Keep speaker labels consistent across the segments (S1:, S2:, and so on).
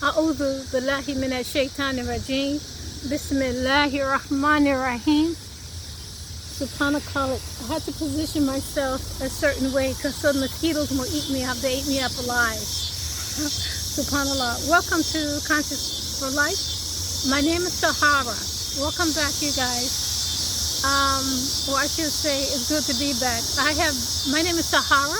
S1: A'udhu billahi minash shaitanir rajim. Bismillahir rahmanir rahim. Subhanallah. I had to position myself a certain way because some mosquitoes will eat me up. They ate me up alive. Subhanallah. Welcome to Conscious for Life. My name is Sahara. Welcome back, you guys. Or I should say, it's good to be back. My name is Sahara.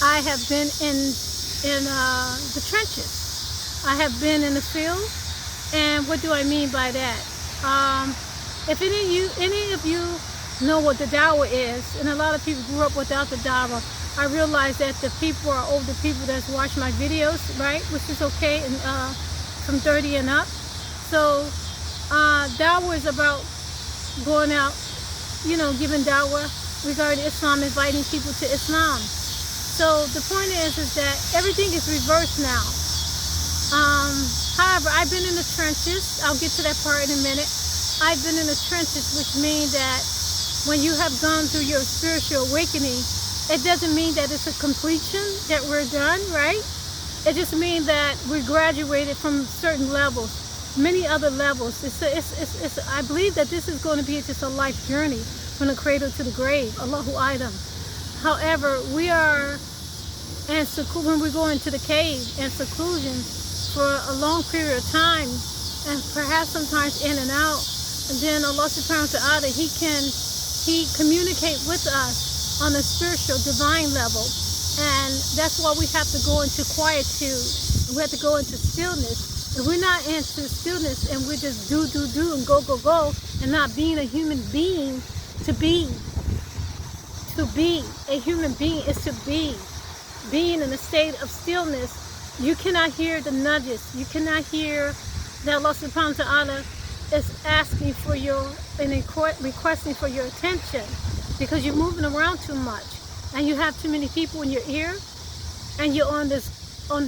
S1: I have been in the trenches. I have been in the field. And what do I mean by that? If any of you know what the Dawah is, and a lot of people grew up without the Dawah, I realize that the people are older people that's watch my videos, right? Which is okay, and from 30 and up. So Dawah is about going out, giving Dawah regarding Islam, inviting people to Islam. So the point is that everything is reversed now. However, I've been in the trenches. I'll get to that part in a minute. I've been in the trenches, which means that when you have gone through your spiritual awakening, it doesn't mean that it's a completion, that we're done, right? It just means that we graduated from certain levels, many other levels. I believe that this is going to be just a life journey from the cradle to the grave. Allahu Alam. However, we are when we go into the cave and seclusion for a long period of time, and perhaps sometimes in and out, and then Allah subhanahu wa ta'ala, He communicate with us on a spiritual divine level. And that's why we have to go into quietude. We have to go into stillness. If we're not into stillness and we just do and go and not being a human being, to be a human being is to be. Being in a state of stillness, you cannot hear the nudges. You cannot hear that Allah subhanahu wa ta'ala is asking for requesting for your attention, because you're moving around too much and you have too many people in your ear, and you're on the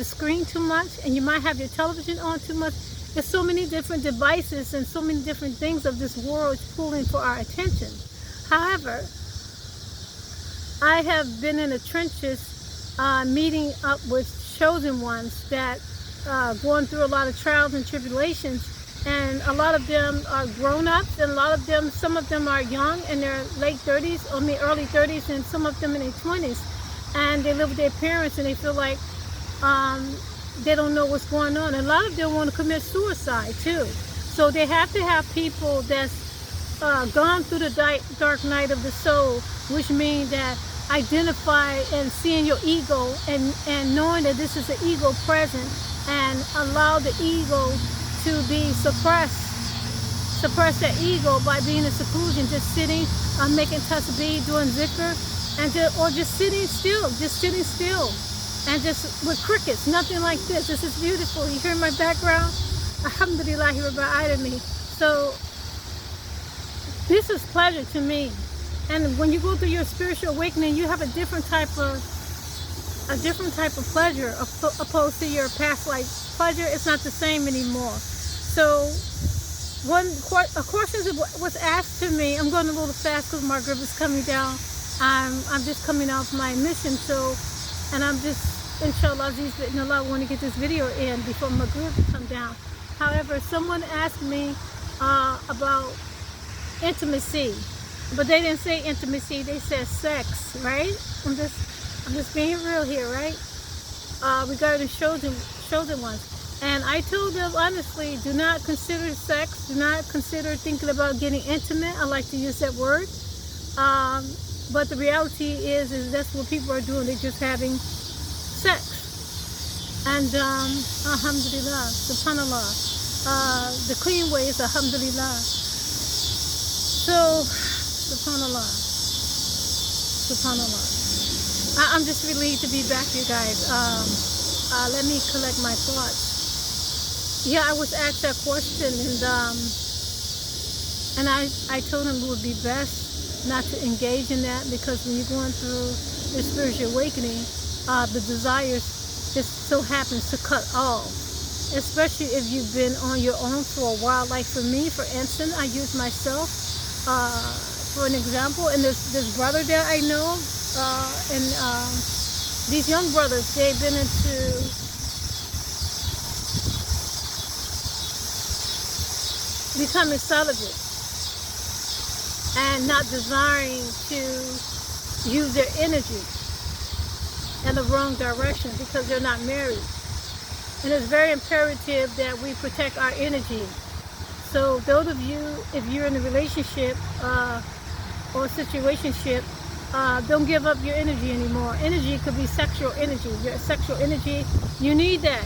S1: screen too much, and you might have your television on too much. There's so many different devices and so many different things of this world pulling for our attention. However, I have been in the trenches meeting up with chosen ones that going through a lot of trials and tribulations, and a lot of them are grown-ups, and some of them are young in their late 30s, early 30s, and some of them in their 20s, and they live with their parents, and they feel like they don't know what's going on. And a lot of them want to commit suicide too. So they have to have people that's gone through the dark night of the soul, which means that identify and seeing your ego and knowing that this is the ego present, and allow the ego to be suppressed. Suppress that ego by being in seclusion, just sitting, making tasbih, doing zikr, or just sitting still, and just with crickets, nothing like this. This is beautiful. You hear my background? Alhamdulillahi Rabbil Alameen. So this is pleasure to me. And when you go through your spiritual awakening, you have a different type of pleasure opposed to your past life pleasure. It's not the same anymore. So a question was asked to me. I'm going a little fast because my grip is coming down. I'm just coming off my mission. And I'm just, inshallah, I want to get this video in before my grip come down. However, someone asked me about intimacy. But they didn't say intimacy, they said sex, right? I'm just being real here, right? Regarding chosen ones. And I told them honestly, do not consider sex, do not consider thinking about getting intimate. I like to use that word. But the reality is that's what people are doing. They're just having sex. And alhamdulillah, subhanallah. The clean way is alhamdulillah. So Subhanallah. I'm just relieved to be back, you guys. Let me collect my thoughts. Yeah, I was asked that question, and I told him it would be best not to engage in that, because when you're going through your spiritual awakening, the desires just so happens to cut off. Especially if you've been on your own for a while. Like for me, for instance, I use myself for an example, and this brother that I know, and these young brothers, they've been into becoming celibate and not desiring to use their energy in the wrong direction because they're not married. And it's very imperative that we protect our energy. So those of you, if you're in a relationship or a situationship, don't give up your energy anymore. Energy could be sexual energy. Your sexual energy, you need that.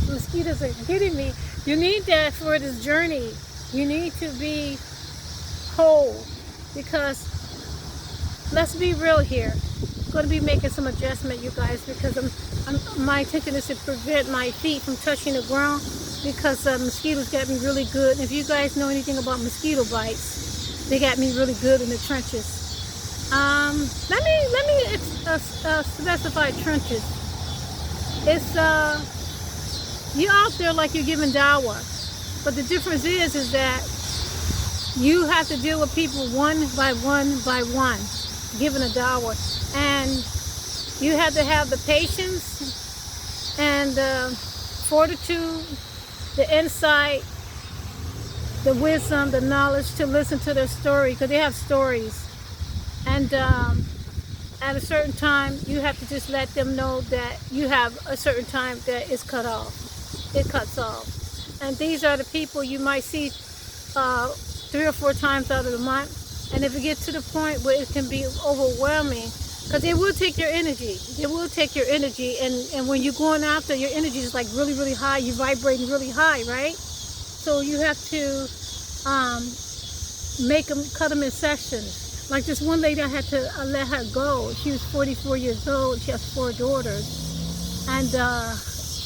S1: Mosquitoes are hitting me. You need that for this journey. You need to be whole, because let's be real here. I'm going to be making some adjustment, you guys, because my intention is to prevent my feet from touching the ground, because mosquitoes got me really good. And if you guys know anything about mosquito bites, they got me really good in the trenches. Let me specify trenches. It's you're out there like you're giving Dawah, but the difference is that you have to deal with people one by one by one, giving a Dawah, and you have to have the patience and the fortitude, the insight, the wisdom, the knowledge to listen to their story, because they have stories. And at a certain time, you have to just let them know that you have a certain time that it's cut off. It cuts off. And these are the people you might see 3 or 4 times out of the month. And if it gets to the point where it can be overwhelming, because it will take your energy. It will take your energy. And when you're going after, your energy is like really, really high. You're vibrating really high, right? So you have to cut them in sections. Like this one lady, I had to let her go. She was 44 years old. She has 4 daughters. And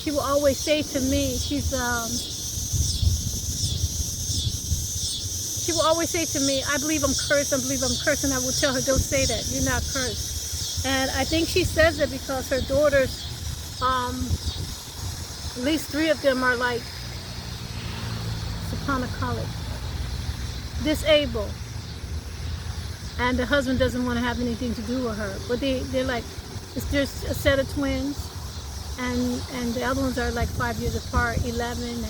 S1: she will always say to me, she will always say to me, I believe I'm cursed, I believe I'm cursed. And I will tell her, don't say that, you're not cursed. And I think she says it because her daughters, at least 3 of them are like, disabled. And the husband doesn't want to have anything to do with her. But they're like, it's just a set of twins. And the other ones are like 5 years apart, 11 and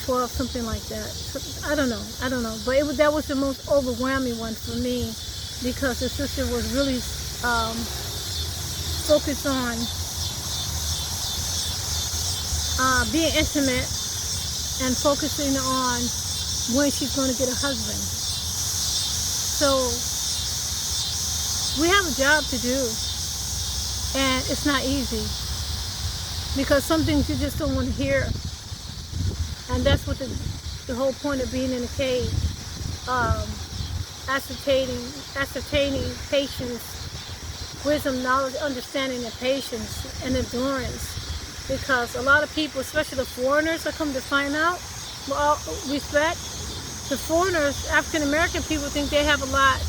S1: 12, something like that. So, I don't know. But that was the most overwhelming one for me, because the sister was really focused on being intimate and focusing on when she's going to get a husband. So we have a job to do, and it's not easy, because some things you just don't want to hear. And that's what the whole point of being in a cave, ascertaining patience, wisdom, knowledge, understanding, and patience, and endurance. Because a lot of people, especially the foreigners that come to find out, with all respect, the foreigners, African American people, think they have a lot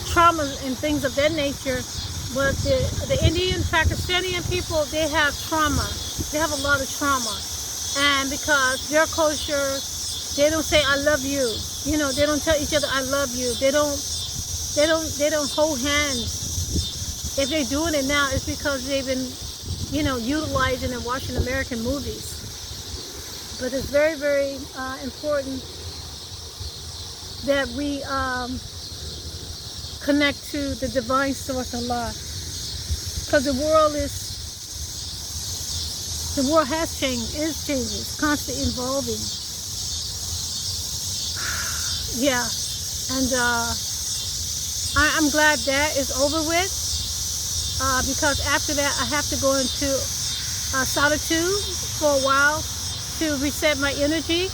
S1: trauma and things of that nature. But the Indian, Pakistani people, they have trauma. They have a lot of trauma. And because their culture, they don't say I love you. You know, they don't tell each other I love you. They don't hold hands. If they're doing it now, it's because they've been, utilizing and watching American movies. But it's very, very important that we connect to the divine source, Allah. Because the world has changed, is changing, it's constantly evolving. Yeah, and I'm glad that is over with, because after that I have to go into solitude for a while to reset my energy.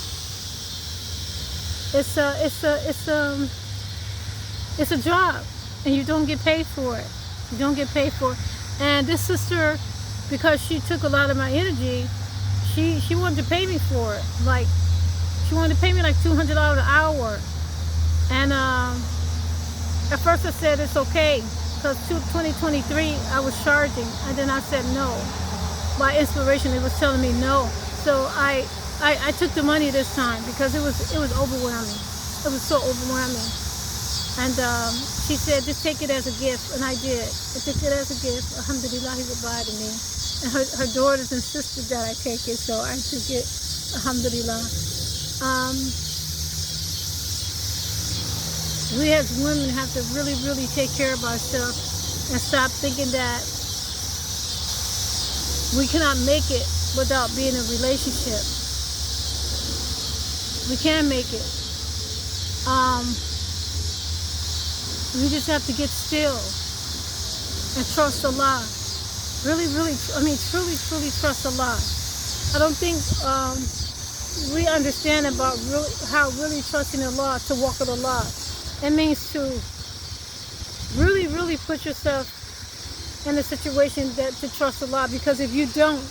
S1: It's a job, and you don't get paid for it. You don't get paid for it. And this sister, because she took a lot of my energy, she wanted to pay me for it. Like, she wanted to pay me like $200 an hour. And at first I said it's okay, because 2023 I was charging, and then I said no. My inspiration, it was telling me no. So I took the money this time, because it was overwhelming. It was so overwhelming. And she said, just take it as a gift. And I did. I took it as a gift. Alhamdulillah, he replied to me. and her daughters and sisters that I take it, so I took it, alhamdulillah. We as women have to really, really take care of ourselves and stop thinking that we cannot make it without being in a relationship. We can make it. We just have to get still and trust Allah. Really, really, truly, truly trust Allah. I don't think we understand about how really trusting Allah, to walk with Allah. It means to really, really put yourself in a situation to trust Allah, because if you don't,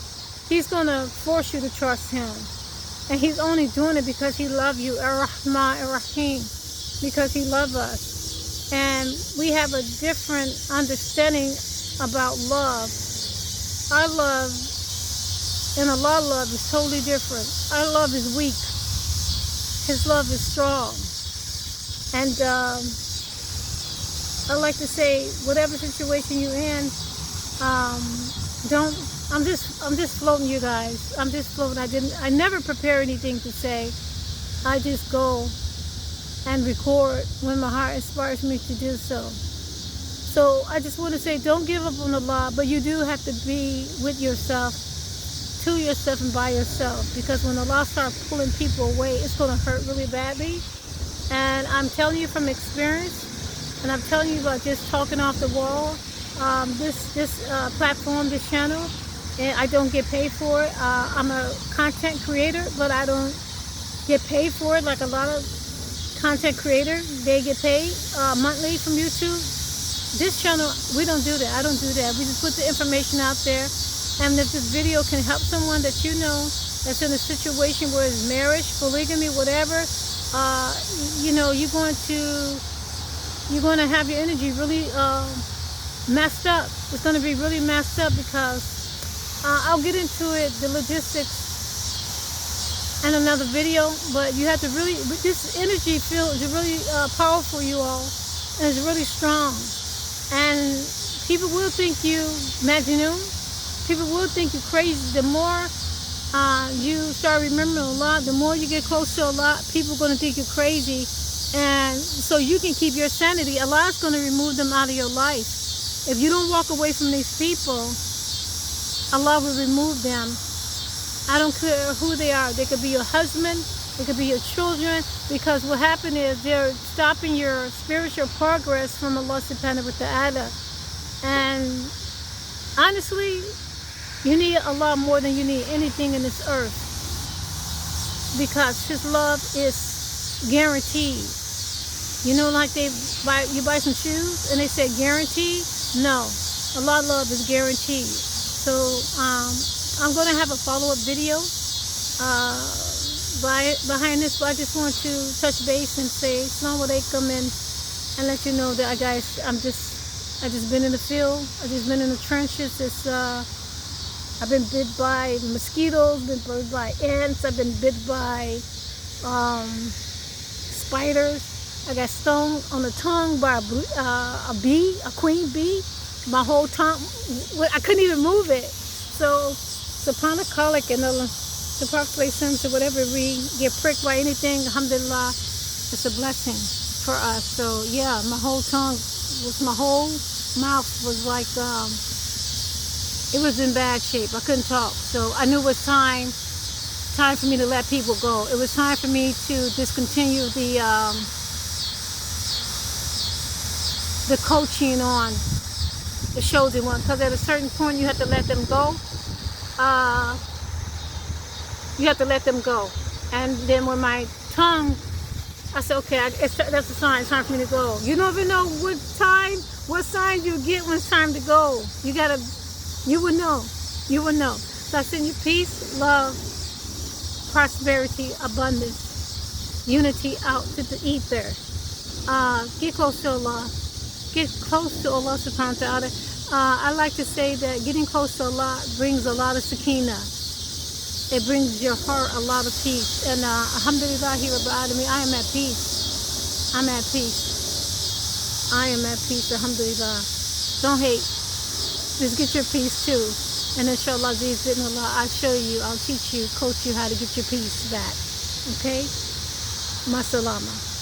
S1: He's going to force you to trust Him. And He's only doing it because He loves you, Ar-Rahman, Ar-Rahim, because He loves us. And we have a different understanding about love. Our love and Allah's love is totally different. Our love is weak. His love is strong. And I like to say, whatever situation you're in, I'm just floating, you guys. I'm just floating. I never prepare anything to say. I just go and record when my heart inspires me to do so. So I just want to say, don't give up on Allah, but you do have to be with yourself, to yourself and by yourself, because when Allah starts pulling people away, it's going to hurt really badly. And I'm telling you from experience, and I'm telling you about just talking off the wall. This platform, this channel, and I don't get paid for it. I'm a content creator, but I don't get paid for it like a lot of content creators. They get paid monthly from YouTube. This channel, we don't do that. I don't do that. We just put the information out there, and if this video can help someone that you know that's in a situation where it's marriage, polygamy, whatever, you know, you're going to have your energy really messed up. It's going to be really messed up, because I'll get into it, the logistics, in another video. But you have to really, this energy field is really powerful, you all, and it's really strong. And people will think you Majnun. People will think you crazy. The more you start remembering Allah, the more you get close to Allah, people are going to think you're crazy. And so you can keep your sanity. Allah is going to remove them out of your life. If you don't walk away from these people, Allah will remove them. I don't care who they are. They could be your husband. They could be your children. Because what happened is they're stopping your spiritual progress from Allah subhanahu wa ta'ala. And honestly, you need Allah more than you need anything in this earth. Because His love is guaranteed. You know, like you buy some shoes and they say guaranteed? No, Allah's love is guaranteed. So I'm going to have a follow-up video behind this, but I just want to touch base and say Assalamu alaikum and let you know that I just been in the field. I just been in the trenches. I've been bit by mosquitoes, been bit by ants, I've been bit by spiders. I got stung on the tongue by a bee, a queen bee. My whole tongue, I couldn't even move it. So, subhanallah, and the Prophet or whatever, we get pricked by anything, alhamdulillah, it's a blessing for us. So, yeah, my whole mouth was like, it was in bad shape. I couldn't talk. So I knew it was time for me to let people go. It was time for me to discontinue the coaching on the shows they want, because at a certain point you have to let them go. You have to let them go. And then when my tongue, I said, okay, that's a sign. It's time for me to go. You never know what sign you get when it's time to go. You will know. You will know. So I send you peace, love, prosperity, abundance, unity out to the ether. Get close to Allah. Get close to Allah subhanahu wa ta'ala. I like to say that getting close to Allah brings a lot of sakina. It brings your heart a lot of peace. And alhamdulillah, I am at peace. I'm at peace. I am at peace, alhamdulillah. Don't hate. Just get your peace too. And inshallah, Aziz, Allah, I'll show you, I'll teach you, coach you how to get your peace back. Okay? Masalama.